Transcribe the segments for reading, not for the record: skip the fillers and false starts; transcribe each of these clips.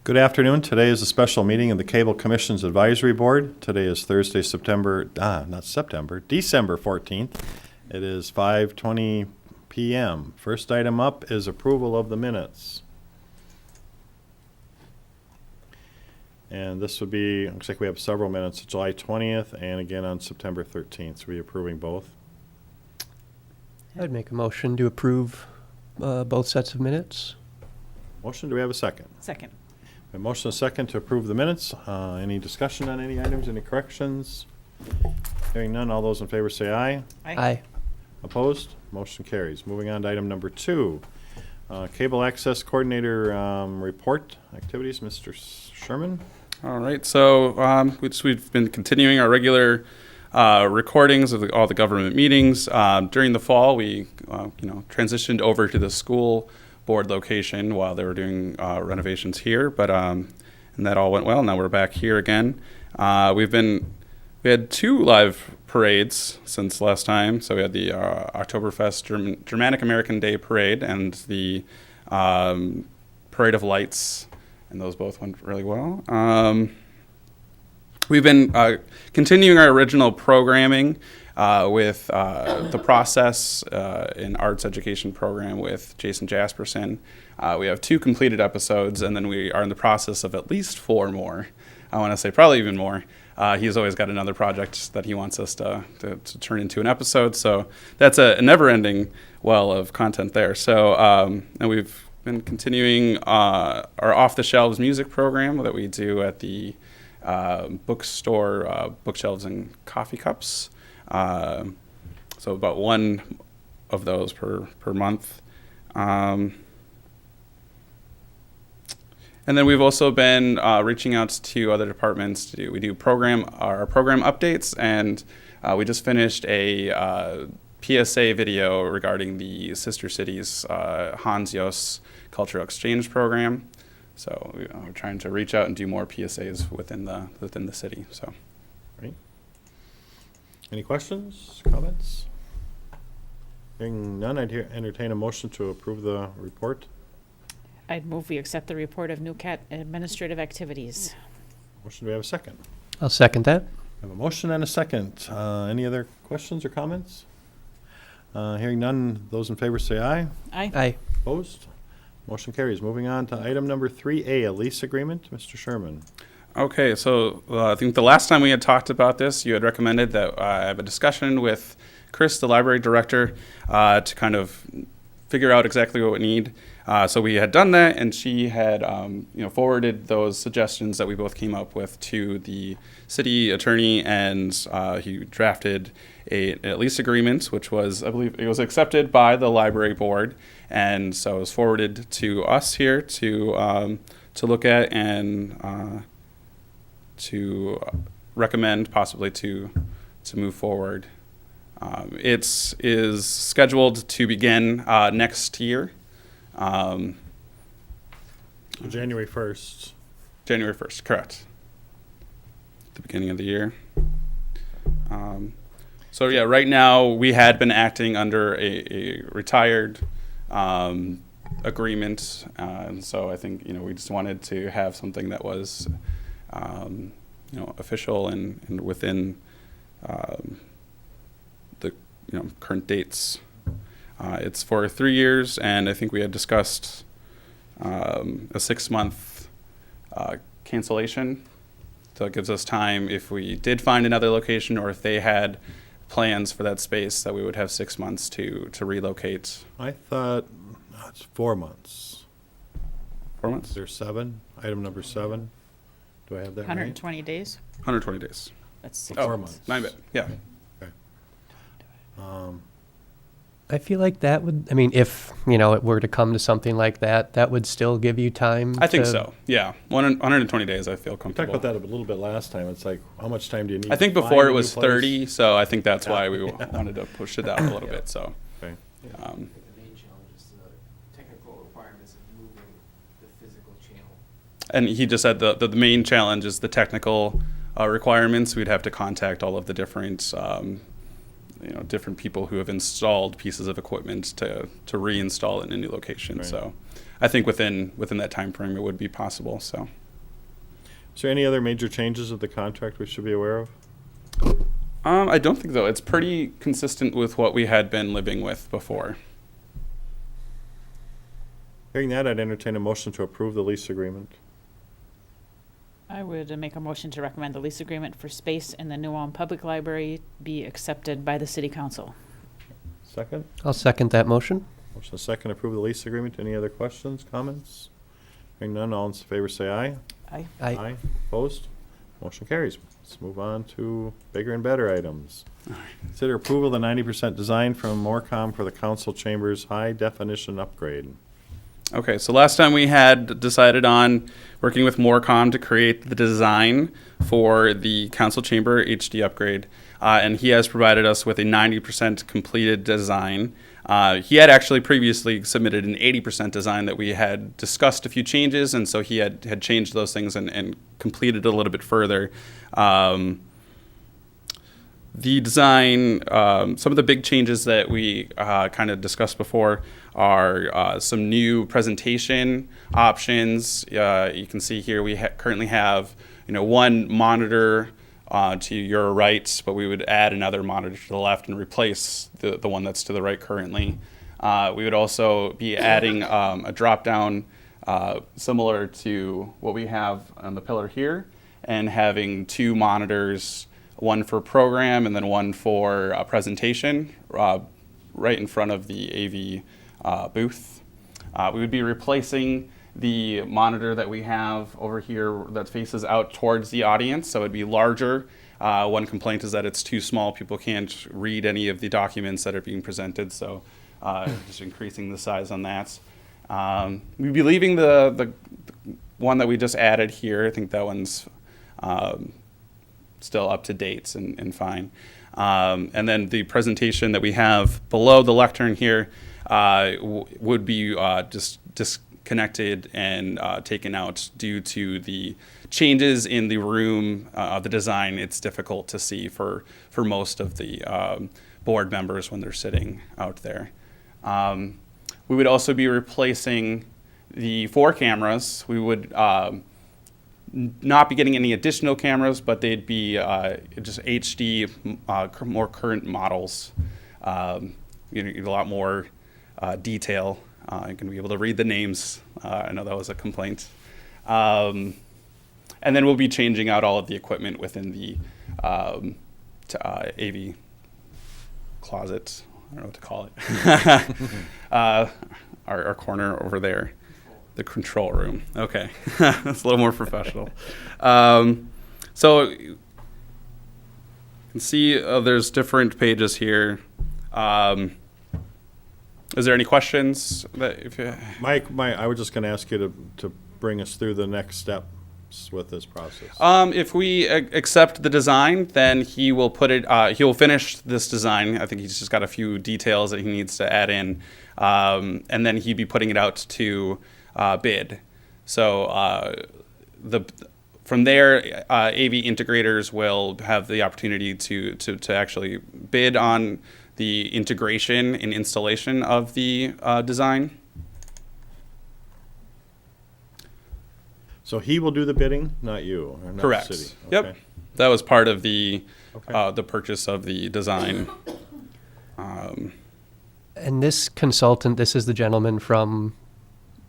Good afternoon. Today is a special meeting of the Cable Commission's Advisory Board. Today is Thursday, December 14th. It is 5:20 p.m. First item up is approval of the minutes. And this would be, looks like we have several minutes, July 20th and again on September 13th. So we're approving both. I'd make a motion to approve both sets of minutes. Motion, do we have a second? Second. A motion and a second to approve the minutes. Any discussion on any items, any corrections? Hearing none, all those in favor say aye. Aye. Opposed? Motion carries. Moving on to item number 2. Cable Access Coordinator report activities, Mr. Sherman. All right, so we've been continuing our regular recordings of all the government meetings. During the fall, we transitioned over to the school board location while they were doing renovations here, but and that all went well. Now we're back here again. We had 2 live parades since last time. So we had the Oktoberfest Germanic American Day Parade and the Parade of Lights, and those both went really well. We've been continuing our original programming with the Process in Arts Education program with Jason Jasperson. We have 2 completed episodes, and then we are in the process of at least 4 more. I want to say probably even more. He's always got another project that he wants us to turn into an episode, so that's a never-ending well of content there. So, and we've been continuing our off-the-shelves music program that we do at the bookstore, Bookshelves and Coffee Cups. So about 1 of those per month. And then we've also been reaching out to other departments. We do our program updates, and we just finished a PSA video regarding the Sister Cities Hans Jos Cultural Exchange Program. So we're trying to reach out and do more PSAs within the city. So. Right. Any questions, comments? Hearing none, I'd entertain a motion to approve the report. I'd move we accept the report of NewCat administrative activities. Motion, do we have a second? I'll second that. I have a motion and a second. Any other questions or comments? Hearing none, those in favor say aye. Aye. Aye. Opposed? Motion carries. Moving on to item number 3A, a lease agreement. Mr. Sherman. Okay, so I think the last time we had talked about this, you had recommended that I have a discussion with Chris, the library director, to kind of figure out exactly what we need. So we had done that, and she had forwarded those suggestions that we both came up with to the city attorney, and he drafted a lease agreement, which was, I believe, it was accepted by the library board, and so it was forwarded to us here to look at and to recommend possibly to move forward. It is scheduled to begin next year. January 1st. January 1st, correct. The beginning of the year. So yeah, right now we had been acting under a retired agreement, and so I think we just wanted to have something that was official and within the current dates. It's for 3 years, and I think we had discussed a 6-month cancellation. So it gives us time if we did find another location, or if they had plans for that space, that we would have 6 months to relocate. I thought it's 4 months. 4 months? Is there 7? Item number 7. Do I have that right? 120 days. 120 days. That's 6 4 months. months. 9 bit. Yeah. Okay. I feel like that would, if, it were to come to something like that, that would still give you time. I think so. Yeah. 120 days, I feel We talked comfortable. about that a little bit last time. It's like, how much time do you need? I think to before find it a was new place? 30, so I think that's why we Yeah. wanted to push it out a little bit. So, Okay. um, I think the main challenge is the technical requirements of moving the physical channel. and he just said the main challenge is the technical requirements. We'd have to contact all of the different different people who have installed pieces of equipment to reinstall in a new location. Right. So I think within that time frame it would be possible. So Is there any other major changes of the contract we should be aware of? I don't think so. It's pretty consistent with what we had been living with before. Hearing that, I'd entertain a motion to approve the lease agreement. I would make a motion to recommend the lease agreement for space in the New Ulm Public Library be accepted by the city council. Second? I'll second that motion. Motion second, approve the lease agreement. Any other questions, comments? Hearing none, all in favor say aye. Aye. Aye. Opposed? Motion carries. Let's move on to bigger and better items. Consider approval of the 90% design from Morcom for the council chambers high definition upgrade. Okay, so last time we had decided on working with Morcom to create the design for the council chamber HD upgrade, and he has provided us with a 90% completed design. He had actually previously submitted an 80% design that we had discussed a few changes, and so he had changed those things and completed a little bit further. The design, some of the big changes that we kind of discussed before are some new presentation options. You can see here we currently have one monitor to your right, but we would add another monitor to the left and replace the one that's to the right currently. We would also be adding a drop-down similar to what we have on the pillar here, and having two monitors, one for program and then one for presentation, right in front of the AV booth. We would be replacing the monitor that we have over here that faces out towards the audience, so it'd be larger. One complaint is that it's too small. People can't read any of the documents that are being presented, so just increasing the size on that. We'd be leaving the one that we just added here. I think that one's still up to date and fine. And then the presentation that we have below the lectern here would be just disconnected and taken out due to the changes in the room, the design. It's difficult to see for most of the board members when they're sitting out there. We would also be replacing the 4 cameras. We would not be getting any additional cameras, but they'd be just HD, more current models. A lot more detail. You're going to be able to read the names. I know that was a complaint. And then we'll be changing out all of the equipment within the AV closet. I don't know what to call it. Our corner over there. The control room. Okay. That's a little more professional. So you can see there's different pages here. Is there any questions? Mike, I was just going to ask you to bring us through the next steps with this process. If we accept the design, then he will put it. He will finish this design. I think he's just got a few details that he needs to add in, and then he'd be putting it out to bid. So from there, AV integrators will have the opportunity to actually bid on the integration and installation of the design. So he will do the bidding, not you, or not Correct. the city? Yep. Okay. That was part of the Okay. the purchase of the design. And this consultant, this is the gentleman from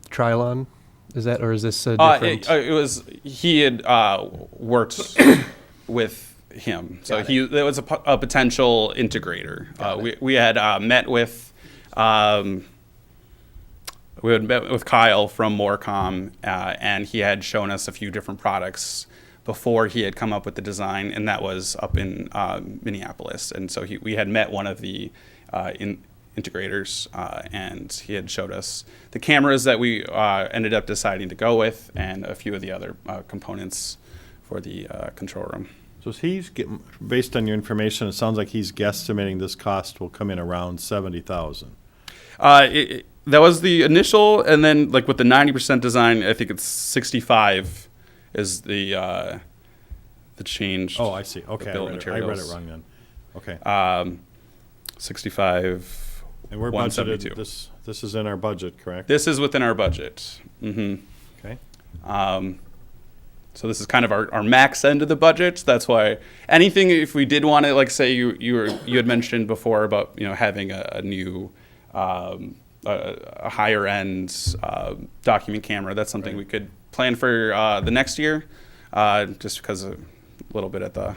Trilon, is that, or is this a different? It was he had worked with him, so Got it. there was a potential integrator. Got it. We had met with Kyle from Morcom, and he had shown us a few different products before he had come up with the design, and that was up in Minneapolis. And so we had met one of the integrators, and he had showed us the cameras that we ended up deciding to go with, and a few of the other components for the control room. So he's getting, based on your information, it sounds like he's guesstimating this cost will come in around 70,000. That was the initial, and then like with the 90% design, I think it's 65 is the change. Oh, I see. Okay, bill I of read it materials. wrong then. Okay. 65. And we're 172. budgeted, this is in our budget, correct? This is within our budget. Okay. So this is kind of our max end of the budget. That's why anything, if we did want to, like say you had mentioned before about, you know, having a new, a higher end document camera, that's something Right. we could plan for the next year, just because a little bit at the,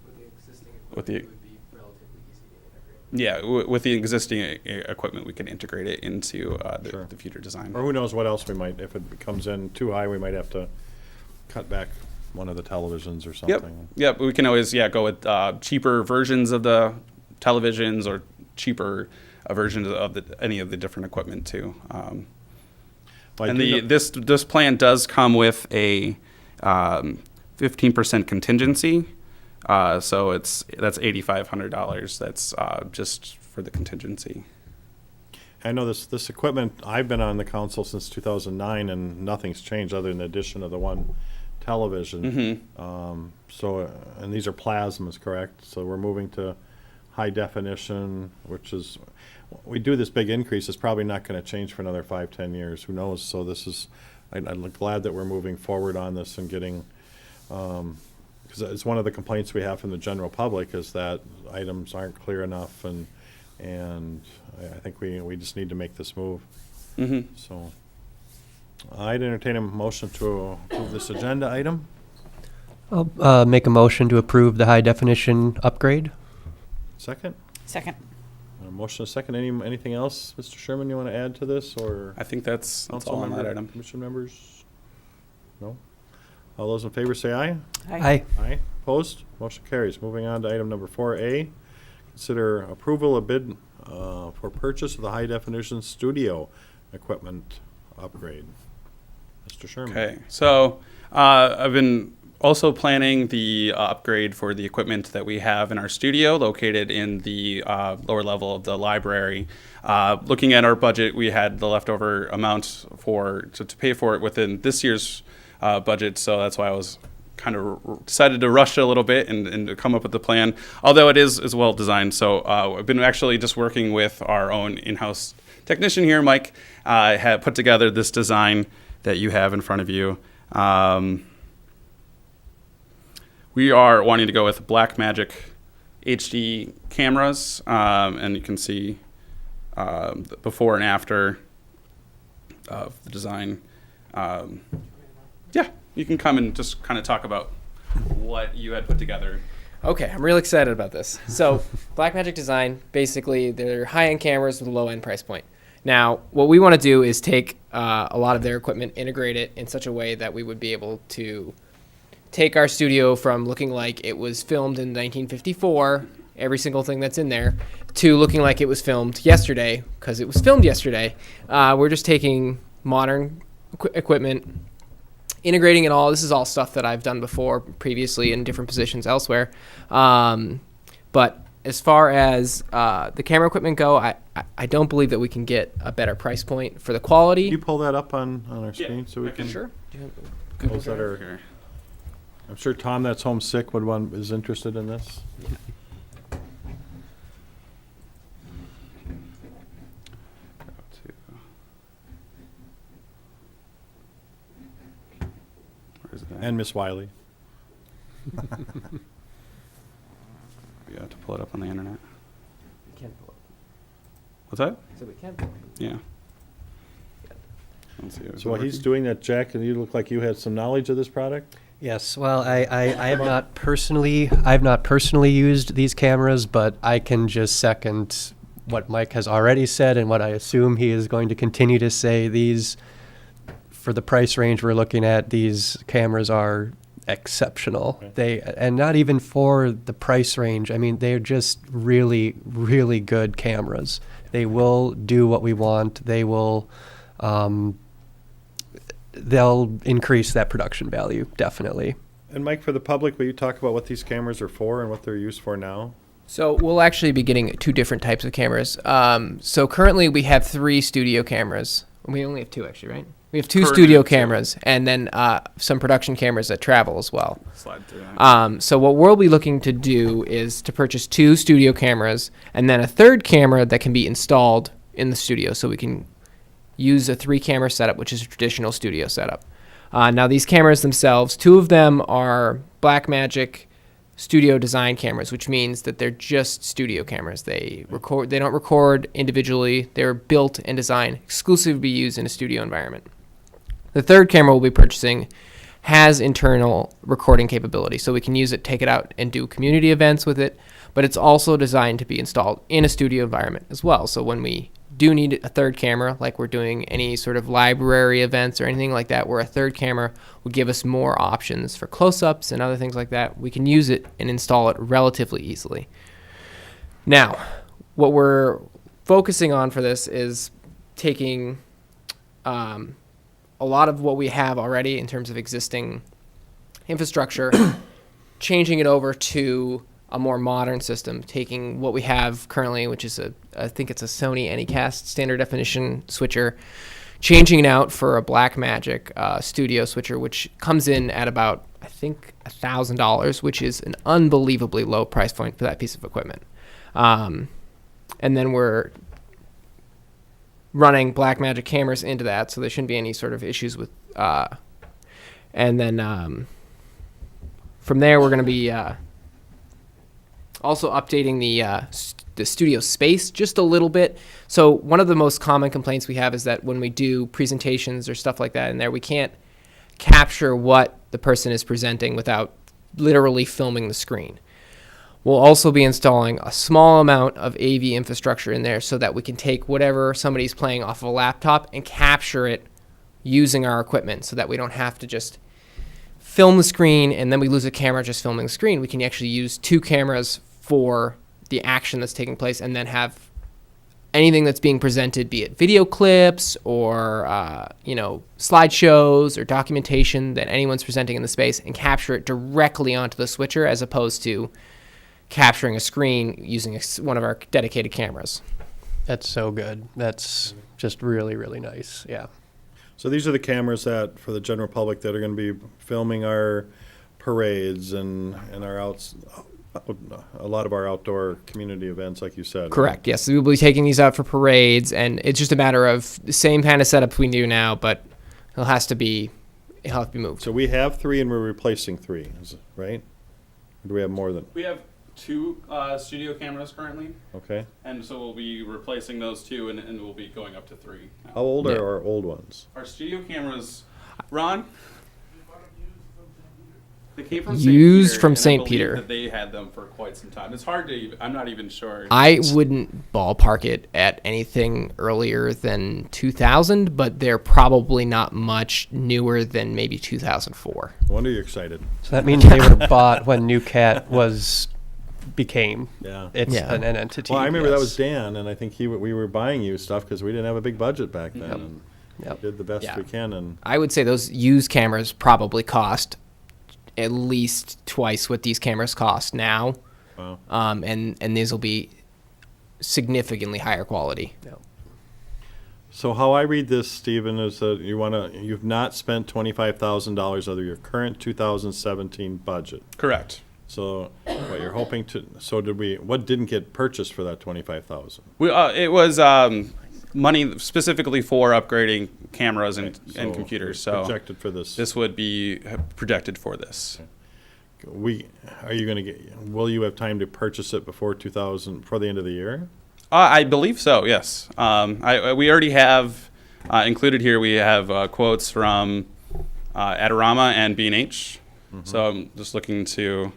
With the existing With the- equipment, it would be relatively easy to integrate. yeah, with the existing equipment, we could integrate it into Sure. the future design. Or who knows what else we might, if it comes in too high, we might have to cut back one of the televisions or Yep. something. Yep. We can always go with cheaper versions of the televisions or cheaper versions of any of the different equipment too. Well, I And do know- this plan does come with a 15% contingency. So that's $8,500. That's just for the contingency. I know this equipment, I've been on the council since 2009, and nothing's changed other than the addition of the one television. So, and these are plasmas, correct? So we're moving to high definition, which is, we do this big increase, it's probably not going to change for another 5-10 years, who knows? So this is, I'm glad that we're moving forward on this and getting, because it's one of the complaints we have from the general public is that items aren't clear enough, and I think we just need to make this move. So I'd entertain a motion to approve this agenda item. I'll make a motion to approve the high definition upgrade. Second? Second. A motion, a second. Anything else, Mr. Sherman, you want to add to this, or I think that's council all on that member, item. commission members? No? All those in favor say aye. Aye. Aye. Opposed? Motion carries. Moving on to item number 4A. Consider approval of bid for purchase of the high definition studio equipment upgrade. Mr. Sherman. Okay, so I've been also planning the upgrade for the equipment that we have in our studio located in the lower level of the library. Looking at our budget, we had the leftover amount to pay for it within this year's budget, so that's why I was kind of decided to rush a little bit and to come up with the plan, although it is well designed. So I've been actually just working with our own in-house technician here, Mike, had put together this design that you have in front of you. We are wanting to go with Blackmagic HD cameras, and you can see the before and after of the design. Yeah, you can come and just kind of talk about what you had put together. Okay, I'm really excited about this. So, Blackmagic Design, basically, they're high-end cameras with a low-end price point. Now, what we want to do is take a lot of their equipment, integrate it in such a way that we would be able to take our studio from looking like it was filmed in 1954, every single thing that's in there, to looking like it was filmed yesterday, because it was filmed yesterday. We're just taking modern equipment, integrating it all. This is all stuff that I've done before previously in different positions elsewhere. But as far as the camera equipment go, I don't believe that we can get a better price point for the quality. Can you pull that up on our screen so we I can- can? Sure. Those that are, Here. I'm sure Tom that's homesick is interested in this. Where is it at? And Miss Wiley. You have to pull it up on the internet. We can pull What's that? it. So we can pull it. Yeah. Let's see, is So it while he's working? doing that, Jack, and you look like you had some knowledge of this product? Yes, well, I have not personally used these cameras, but I can just second what Mike has already said and what I assume he is going to continue to say. These, for the price range we're looking at, these cameras are exceptional. Okay. And not even for the price range. I mean, they're just really, really good cameras. They will do what we want. They will, they'll increase that production value, definitely. And Mike, for the public, will you talk about what these cameras are for and what they're used for now? So we'll actually be getting two different types of cameras. So currently we have 3 studio cameras. We only have 2 actually, right? We have two Permanent, studio too. cameras and then some production cameras that travel as well. Slide through that. So what we'll be looking to do is to purchase 2 studio cameras and then a third camera that can be installed in the studio, so we can use a 3-camera setup, which is a traditional studio setup. Now these cameras themselves, 2 of them are Blackmagic studio design cameras, which means that they're just studio cameras. They don't record individually. They're built and designed exclusively to be used in a studio environment. The third camera we'll be purchasing has internal recording capability, so we can use it, take it out, and do community events with it, but it's also designed to be installed in a studio environment as well. So when we do need a third camera, like we're doing any sort of library events or anything like that, where a third camera would give us more options for close-ups and other things like that, we can use it and install it relatively easily. Now, what we're focusing on for this is taking a lot of what we have already in terms of existing infrastructure, changing it over to a more modern system, taking what we have currently, which is I think it's a Sony Anycast standard definition switcher, changing it out for a Blackmagic studio switcher, which comes in at about, I think, $1,000, which is an unbelievably low price point for that piece of equipment. And then we're running Blackmagic cameras into that, so there shouldn't be any sort of issues with. And then from there, we're going to be also updating the studio space just a little bit. So one of the most common complaints we have is that when we do presentations or stuff like that in there, we can't capture what the person is presenting without literally filming the screen. We'll also be installing a small amount of AV infrastructure in there so that we can take whatever somebody's playing off of a laptop and capture it using our equipment, so that we don't have to just film the screen and then we lose a camera just filming the screen. We can actually use 2 cameras for the action that's taking place, and then have anything that's being presented, be it video clips or slideshows or documentation that anyone's presenting in the space, and capture it directly onto the switcher, as opposed to capturing a screen using one of our dedicated cameras. That's so good. That's just really, really nice. Yeah. So these are the cameras that, for the general public, that are going to be filming our parades and our a lot of our outdoor community events, like you said. Correct. Yes, we will be taking these out for parades, and it's just a matter of the same kind of setup we do now, but it'll have to be moved. So we have 3 and we're replacing 3, right? Or do we have more than? We have 2 studio cameras currently, Okay. and so we'll be replacing those 2, and we'll be going up to 3. now. How old Yeah. are our old ones? Our studio cameras, Ron? They came from Used from and I St. believe Peter. that they had them for quite some time. It's hard to even, I'm not even sure. I wouldn't ballpark it at anything earlier than 2000, but they're probably not much newer than maybe 2004. No wonder you're excited. So that means they were bought when New Cat became. Yeah. It's Yeah. an entity. Well, I remember that yes. was Dan, and I think we were buying you stuff because we didn't have a big budget back then. Yep. And Yep. did the best Yeah. we can. And I would say those used cameras probably cost at least twice what these cameras cost now. wow. And these will be significantly higher quality. So how I read this, Stephen, is that you've not spent $25,000 out of your current 2017 budget. Correct. So what you're hoping to? So what didn't get purchased for that 25,000? It was money specifically for upgrading cameras and computers. So projected for this. this would be projected for this. Are you going to get? Will you have time to purchase it before the end of the year? I believe so. Yes. We already have included here. We have quotes from Adorama and B&H. So I'm just looking to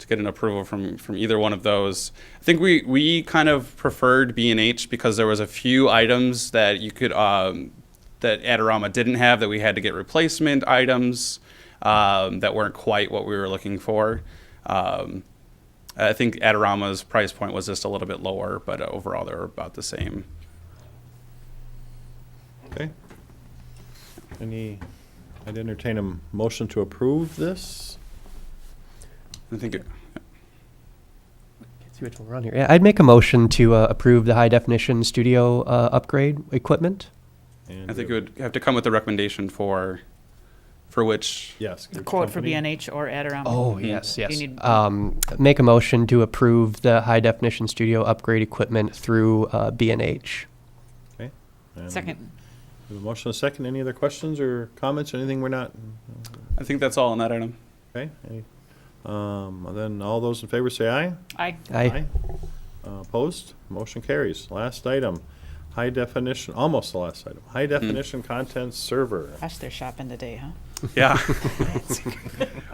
get an approval from either one of those. I think we kind of preferred B&H because there was a few items that you could that Adorama didn't have, that we had to get replacement items that weren't quite what we were looking for. I think Adorama's price point was just a little bit lower, but overall they were about the same. Okay. I'd entertain a motion to approve this. I think See which one we're on here. Yeah, I'd make a motion to approve the high definition studio upgrade equipment. And I think we it would have to come with a recommendation for which. Yes. The which quote for company? B&H or Adorama. Oh, Mhm. yes, You yes. need- Make a motion to approve the high definition studio upgrade equipment through B&H. Okay. And Second. we have a motion and a second. Any other questions or comments? Anything we're not? I think that's all on that item. Okay. Then all those in favor say aye. Aye. Aye. Opposed? Motion carries. Last item, high definition, almost the last item, high definition content server. Gosh, they're shopping today, huh? Yeah,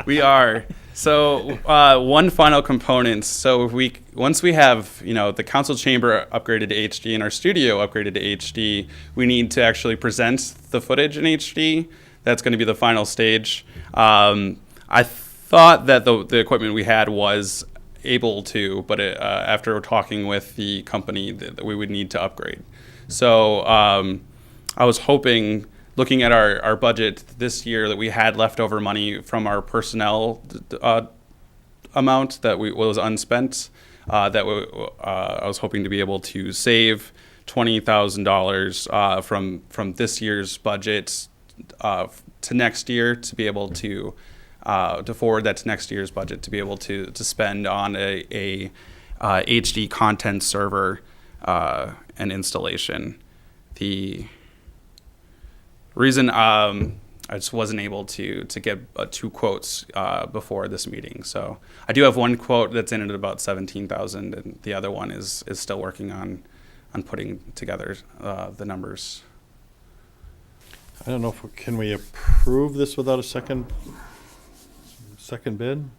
we are. So one final component. So if once we have the council chamber upgraded to HD and our studio upgraded to HD, we need to actually present the footage in HD. That's going to be the final stage. I thought that the equipment we had was able to, but after talking with the company, that we would need to upgrade. So I was hoping, looking at our budget this year, that we had leftover money from our personnel amount that was unspent. I was hoping to be able to save $20,000 from this year's budget to next year, to be able to forward that to next year's budget, to be able to spend on a HD content server and installation. The reason I just wasn't able to get 2 quotes before this meeting. So I do have one quote that's in at about $17,000, and the other one is still working on putting together the numbers. I don't know can we approve this without a second bid?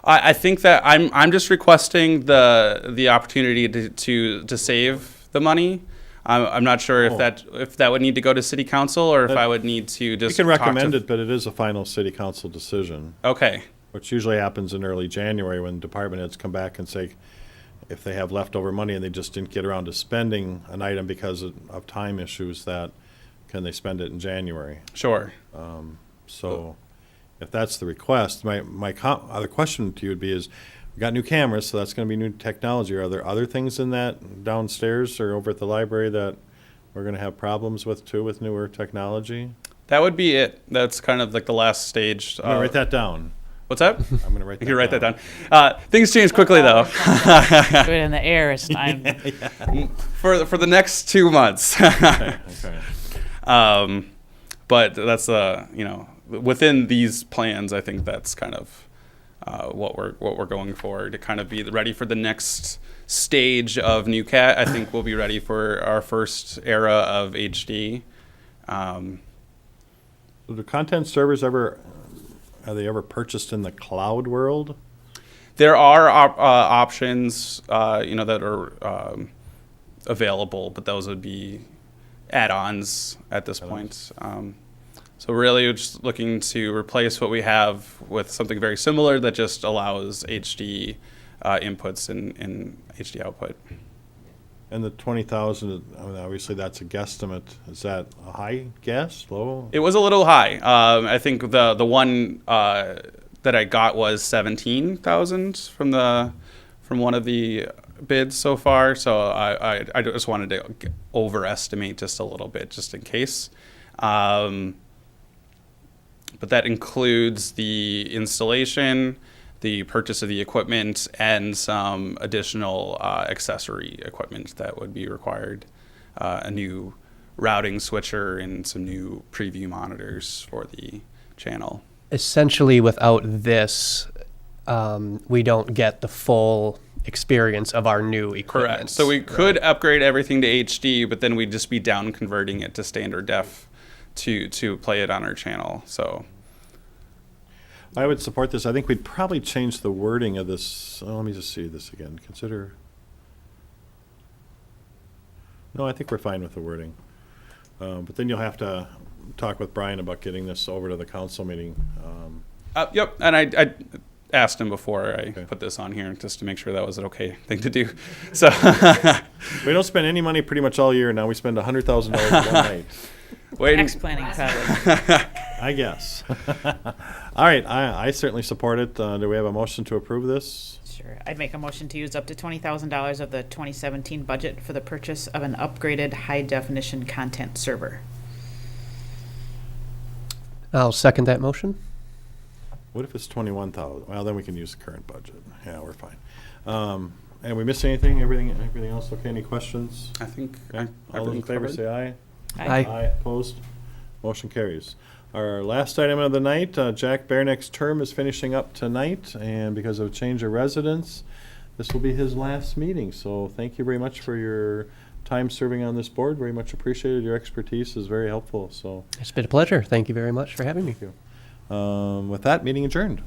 I think that I'm just requesting the opportunity to save the money. I'm not sure Oh. if that would need to go to city council, or if That- I would need to We just can talk to- recommend it, but it is a final city council decision, Okay. which usually happens in early January when department heads come back and say, if they have leftover money and they just didn't get around to spending an item because of time issues, that can they spend it in January? Sure. So if that's the request, my other question to you would be is, we got new cameras, so that's gonna be new technology. Are there other things in that downstairs or over at the library that we're gonna have problems with too, with newer technology? That would be it. That's kind of like the last stage. I'm gonna write that down. What's that? I'm gonna write that down. You can write that down. Things change quickly, though. Put it in the air, it's time. for the next 2 months. Okay. But that's within these plans, I think that's kind of what we're going for, to kind of be ready for the next stage of NewCat. I think we'll be ready for our first era of HD. Do the content servers are they ever purchased in the cloud world? There are options, that are available, but those would be add-ons at this point. So really, we're just looking to replace what we have with something very similar that just allows HD inputs and HD output. And the 20,000, I mean, obviously that's a guesstimate. Is that a high guess, low? It was a little high. I think the one that I got was 17,000 from one of the bids so far. So I just wanted to overestimate just a little bit, just in case. But that includes the installation, the purchase of the equipment, and some additional accessory equipment that would be required. A new routing switcher and some new preview monitors for the channel. Essentially, without this, we don't get the full experience of our new equipment. Correct. So we could upgrade everything to HD, but then we'd just be down converting it to standard def to play it on our channel. So I would support this. I think we'd probably change the wording of this. Let me just see this again. Consider. No, I think we're fine with the wording. But then you'll have to talk with Brian about getting this over to the council meeting. yep, and I asked him before I Okay. put this on here just to make sure that was an okay thing to do. So We don't spend any money pretty much all year. Now we spend $100,000 one night. waiting. Ex-planning probably. I guess. All right, I certainly support it. Do we have a motion to approve this? Sure. I'd make a motion to use up to $20,000 of the 2017 budget for the purchase of an upgraded high-definition content server. I'll second that motion. What if it's 21,000? Well, then we can use the current budget. Yeah, we're fine. And we missed anything? Everything else okay? Any questions? I think Okay. All those in favor say aye. Aye. Opposed? Motion carries. Our last item of the night, Jack Bearnick's term is finishing up tonight, and because of change of residence, this will be his last meeting. So thank you very much for your time serving on this board. Very much appreciated. Your expertise is very helpful. So It's been a pleasure. Thank you very much for having me. thank you. With that, meeting adjourned.